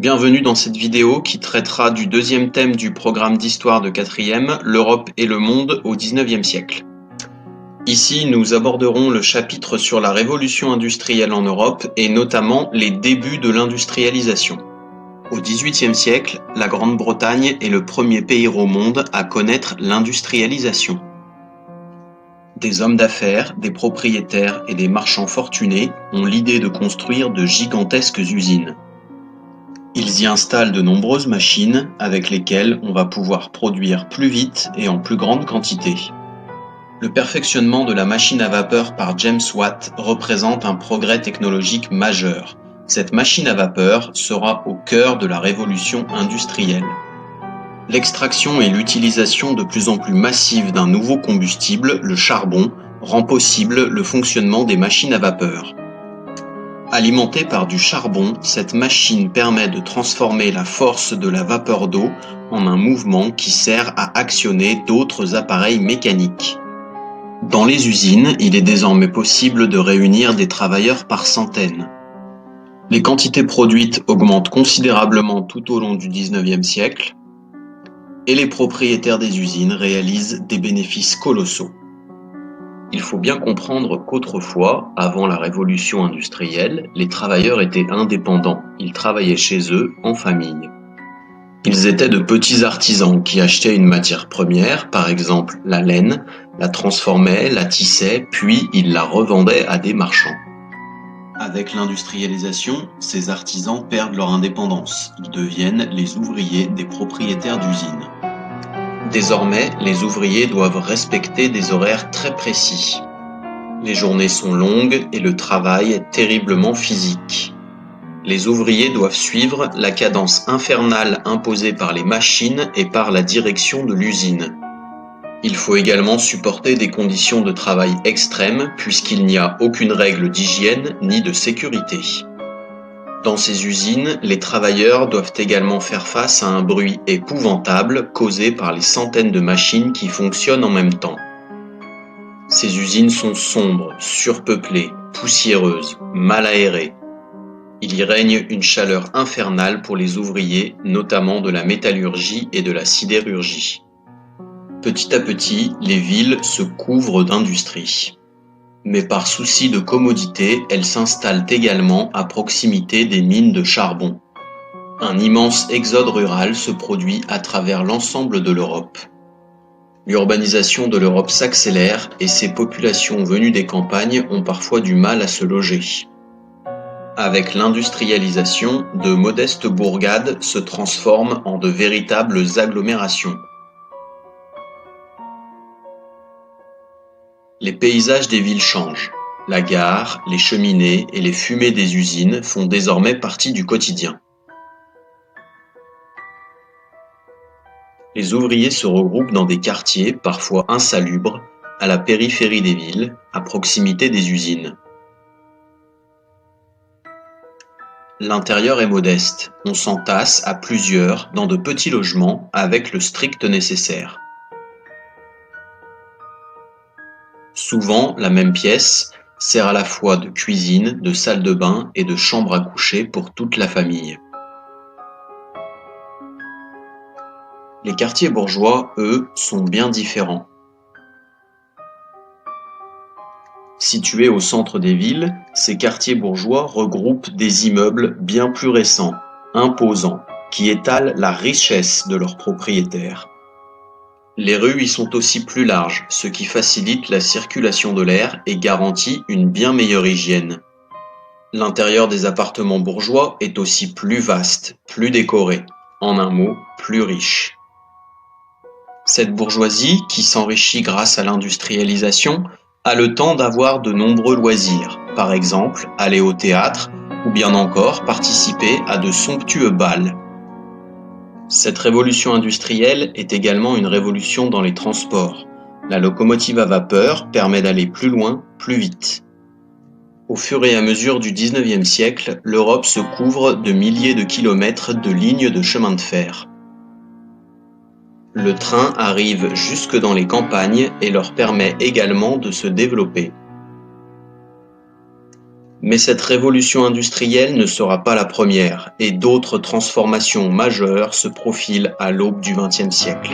Bienvenue dans cette vidéo qui traitera du deuxième thème du programme d'histoire de quatrième, l'Europe et le monde au XIXe siècle. Ici, nous aborderons le chapitre sur la révolution industrielle en Europe et notamment les débuts de l'industrialisation. Au XVIIIe siècle, la Grande-Bretagne est le premier pays au monde à connaître l'industrialisation. Des hommes d'affaires, des propriétaires et des marchands fortunés ont l'idée de construire de gigantesques usines. Ils y installent de nombreuses machines avec lesquelles on va pouvoir produire plus vite et en plus grande quantité. Le perfectionnement de la machine à vapeur par James Watt représente un progrès technologique majeur. Cette machine à vapeur sera au cœur de la révolution industrielle. L'extraction et l'utilisation de plus en plus massive d'un nouveau combustible, le charbon, rend possible le fonctionnement des machines à vapeur. Alimentée par du charbon, cette machine permet de transformer la force de la vapeur d'eau en un mouvement qui sert à actionner d'autres appareils mécaniques. Dans les usines, il est désormais possible de réunir des travailleurs par centaines. Les quantités produites augmentent considérablement tout au long du XIXe siècle et les propriétaires des usines réalisent des bénéfices colossaux. Il faut bien comprendre qu'autrefois, avant la révolution industrielle, les travailleurs étaient indépendants, ils travaillaient chez eux, en famille. Ils étaient de petits artisans qui achetaient une matière première, par exemple la laine, la transformaient, la tissaient, puis ils la revendaient à des marchands. Avec l'industrialisation, ces artisans perdent leur indépendance, ils deviennent les ouvriers des propriétaires d'usines. Désormais, les ouvriers doivent respecter des horaires très précis. Les journées sont longues et le travail est terriblement physique. Les ouvriers doivent suivre la cadence infernale imposée par les machines et par la direction de l'usine. Il faut également supporter des conditions de travail extrêmes puisqu'il n'y a aucune règle d'hygiène ni de sécurité. Dans ces usines, les travailleurs doivent également faire face à un bruit épouvantable causé par les centaines de machines qui fonctionnent en même temps. Ces usines sont sombres, surpeuplées, poussiéreuses, mal aérées. Il y règne une chaleur infernale pour les ouvriers, notamment de la métallurgie et de la sidérurgie. Petit à petit, les villes se couvrent d'industries. Mais par souci de commodité, elles s'installent également à proximité des mines de charbon. Un immense exode rural se produit à travers l'ensemble de l'Europe. L'urbanisation de l'Europe s'accélère et ces populations venues des campagnes ont parfois du mal à se loger. Avec l'industrialisation, de modestes bourgades se transforment en de véritables agglomérations. Les paysages des villes changent. La gare, les cheminées et les fumées des usines font désormais partie du quotidien. Les ouvriers se regroupent dans des quartiers, parfois insalubres, à la périphérie des villes, à proximité des usines. L'intérieur est modeste, on s'entasse à plusieurs dans de petits logements avec le strict nécessaire. Souvent, la même pièce sert à la fois de cuisine, de salle de bain et de chambre à coucher pour toute la famille. Les quartiers bourgeois, eux, sont bien différents. Situés au centre des villes, ces quartiers bourgeois regroupent des immeubles bien plus récents, imposants, qui étalent la richesse de leurs propriétaires. Les rues y sont aussi plus larges, ce qui facilite la circulation de l'air et garantit une bien meilleure hygiène. L'intérieur des appartements bourgeois est aussi plus vaste, plus décoré, en un mot, plus riche. Cette bourgeoisie, qui s'enrichit grâce à l'industrialisation, a le temps d'avoir de nombreux loisirs, par exemple aller au théâtre ou bien encore participer à de somptueux bals. Cette révolution industrielle est également une révolution dans les transports. La locomotive à vapeur permet d'aller plus loin, plus vite. Au fur et à mesure du XIXe siècle, l'Europe se couvre de milliers de kilomètres de lignes de chemin de fer. Le train arrive jusque dans les campagnes et leur permet également de se développer. Mais cette révolution industrielle ne sera pas la première, et d'autres transformations majeures se profilent à l'aube du XXe siècle.